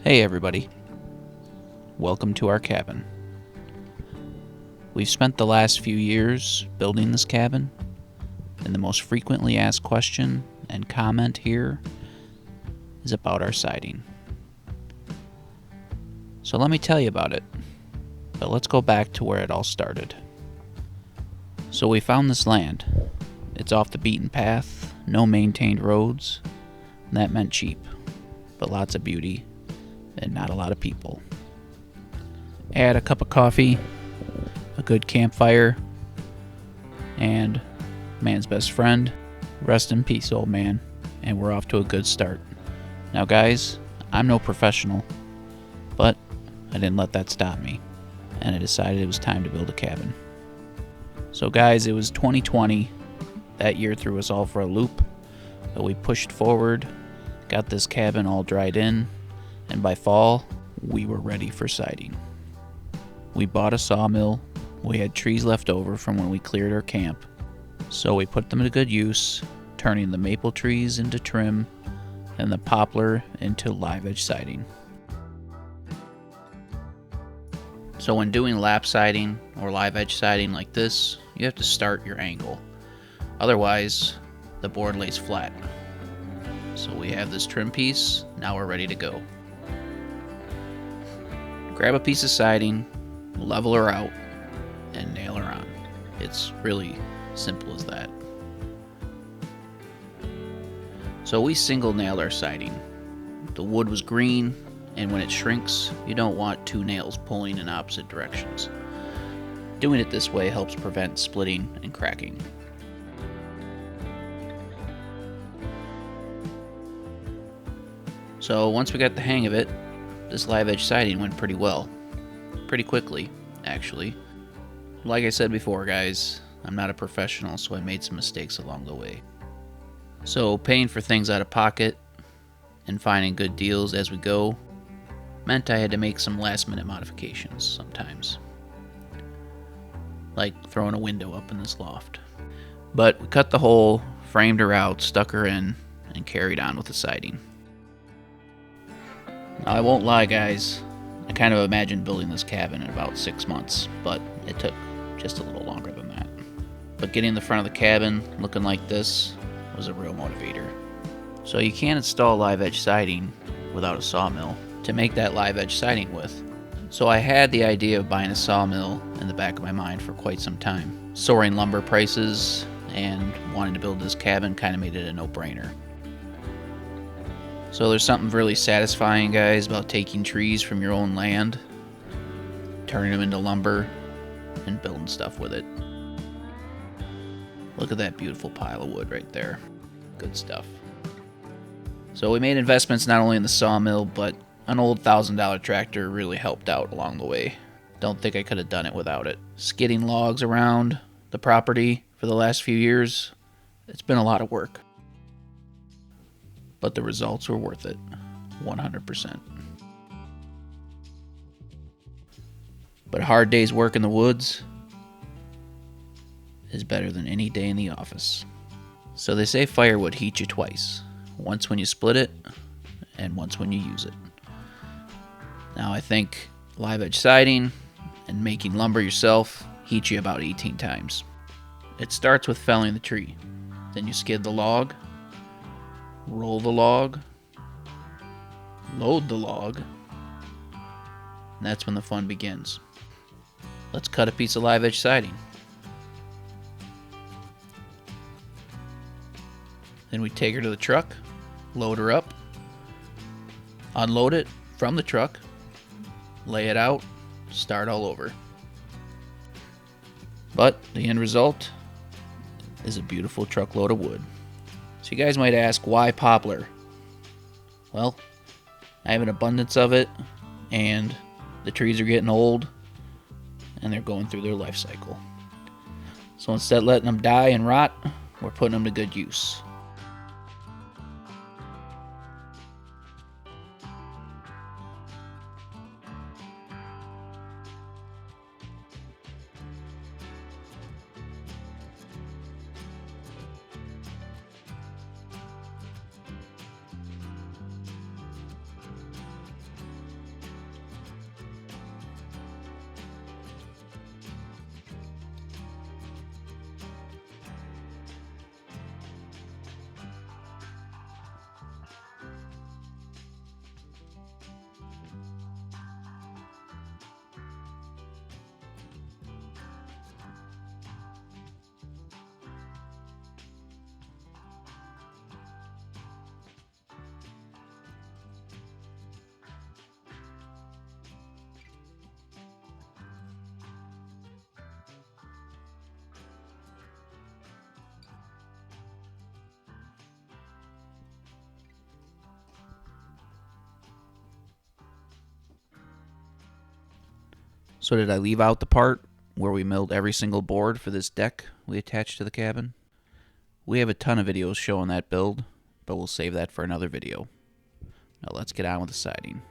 Hey everybody, welcome to our cabin. We've spent the last few years building this cabin, and the most frequently asked question and comment here is about our siding. So let me tell you about it, but let's go back to where it all started. So we found this land. It's off the beaten path, no maintained roads, and that meant cheap, but lots of beauty and not a lot of people. Add a cup of coffee, a good campfire, and man's best friend. Rest in peace, old man, and we're off to a good start. Now guys, I'm no professional, but I didn't let that stop me, and I decided it was time to build a cabin. So guys, it was 2020. That year threw us all for a loop, but we pushed forward, got this cabin all dried in, and by fall, we were ready for siding. We bought a sawmill. We had trees left over from when we cleared our camp, so we put them to good use, turning the maple trees into trim and the poplar into live edge siding. So when doing lap siding or live edge siding like this, you have to start your angle. Otherwise, the board lays flat. So we have this trim piece, now we're ready to go. Grab a piece of siding, level her out, and nail her on. It's really simple as that. So we single nailed our siding. The wood was green, and when it shrinks, you don't want two nails pulling in opposite directions. Doing it this way helps prevent splitting and cracking. So once we got the hang of it, this live edge siding went pretty well. Pretty quickly, actually. Like I said before, guys, I'm not a professional, so I made some mistakes along the way. So paying for things out of pocket and finding good deals as we go meant I had to make some last minute modifications sometimes. Like throwing a window up in this loft. But we cut the hole, framed her out, stuck her in, and carried on with the siding. Now, I won't lie, guys, I kind of imagined building this cabin in about 6 months, but it took just a little longer than that. But getting the front of the cabin looking like this was a real motivator. So you can't install live edge siding without a sawmill to make that live edge siding with. So I had the idea of buying a sawmill in the back of my mind for quite some time. Soaring lumber prices and wanting to build this cabin kind of made it a no-brainer. So there's something really satisfying, guys, about taking trees from your own land, turning them into lumber, and building stuff with it. Look at that beautiful pile of wood right there. Good stuff. So we made investments not only in the sawmill, but an old $1,000 tractor really helped out along the way. Don't think I could have done it without it. Skidding logs around the property for the last few years, it's been a lot of work. But the results were worth it, 100%. But a hard day's work in the woods is better than any day in the office. So they say firewood heats you twice. Once when you split it, and once when you use it. Now I think live edge siding and making lumber yourself heats you about 18 times. It starts with felling the tree. Then you skid the log, roll the log, load the log, and that's when the fun begins. Let's cut a piece of live edge siding. Then we take her to the truck, load her up, unload it from the truck, lay it out, start all over. But the end result is a beautiful truckload of wood. So you guys might ask, why poplar? Well, I have an abundance of it, and the trees are getting old, and they're going through their life cycle. So instead of letting them die and rot, we're putting them to good use. So did I leave out the part where we milled every single board for this deck we attached to the cabin? We have a ton of videos showing that build, but we'll save that for another video. Now let's get on with the siding.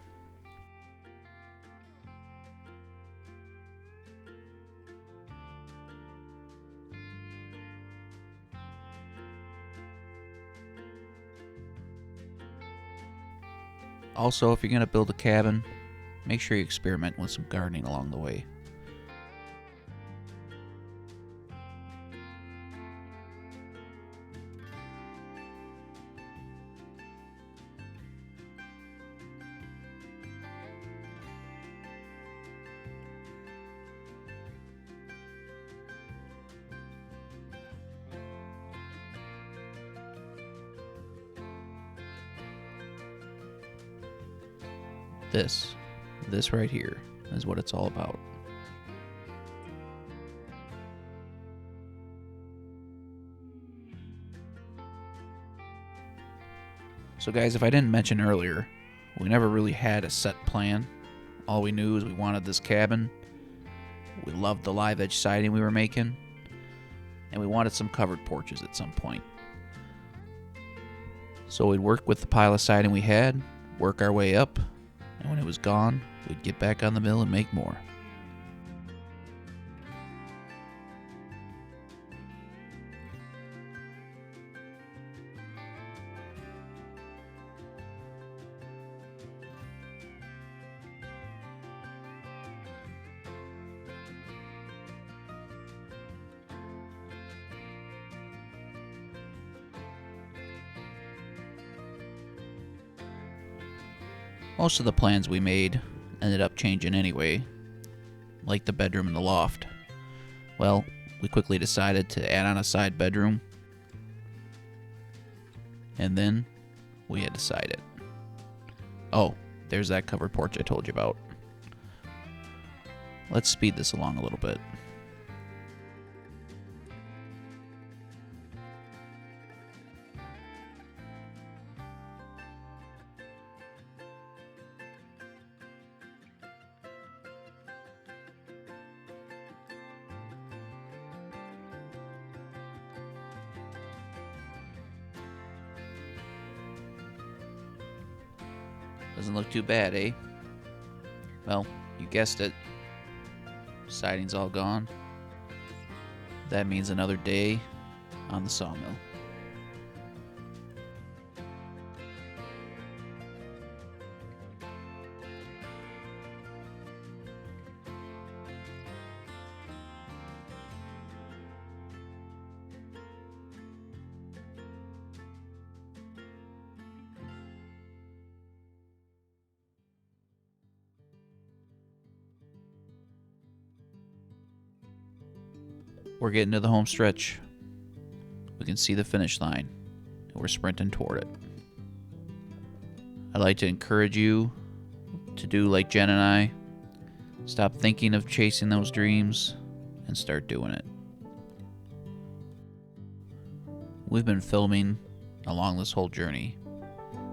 Also, if you're going to build a cabin, make sure you experiment with some gardening along the way. This right here is what it's all about. So guys, if I didn't mention earlier, we never really had a set plan. All we knew is we wanted this cabin, we loved the live edge siding we were making, and we wanted some covered porches at some point. So we'd work with the pile of siding we had, work our way up, and when it was gone, we'd get back on the mill and make more. Most of the plans we made ended up changing anyway, like the bedroom and the loft. Well, we quickly decided to add on a side bedroom, and then we had to side it. Oh, there's that covered porch I told you about. Let's speed this along a little bit. Doesn't look too bad, eh? Well, you guessed it. Siding's all gone. That means another day on the sawmill. We're getting to the home stretch. We can see the finish line, and we're sprinting toward it. I'd like to encourage you to do like Jen and I. Stop thinking of chasing those dreams and start doing it. We've been filming along this whole journey,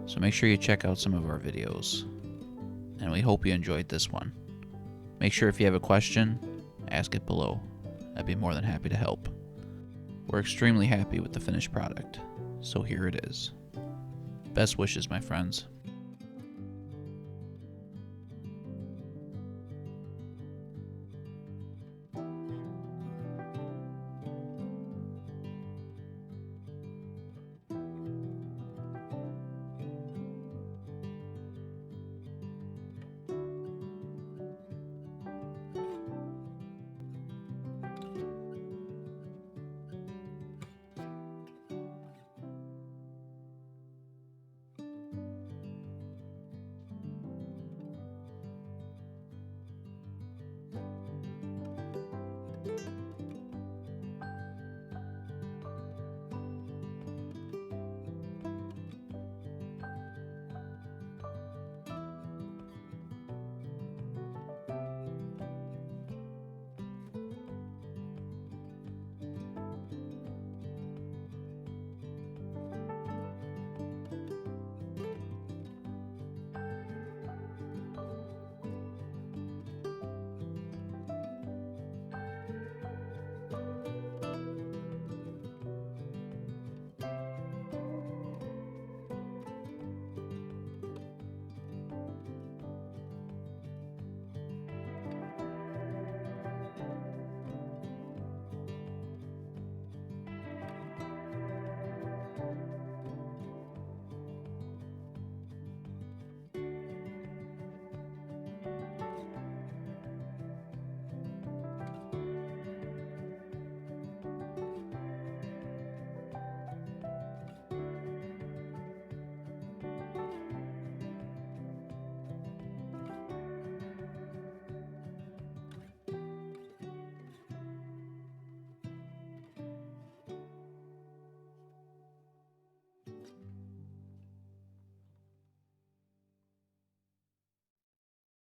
so make sure you check out some of our videos. And we hope you enjoyed this one. Make sure if you have a question, ask it below. I'd be more than happy to help. We're extremely happy with the finished product, so here it is. Best wishes, my friends.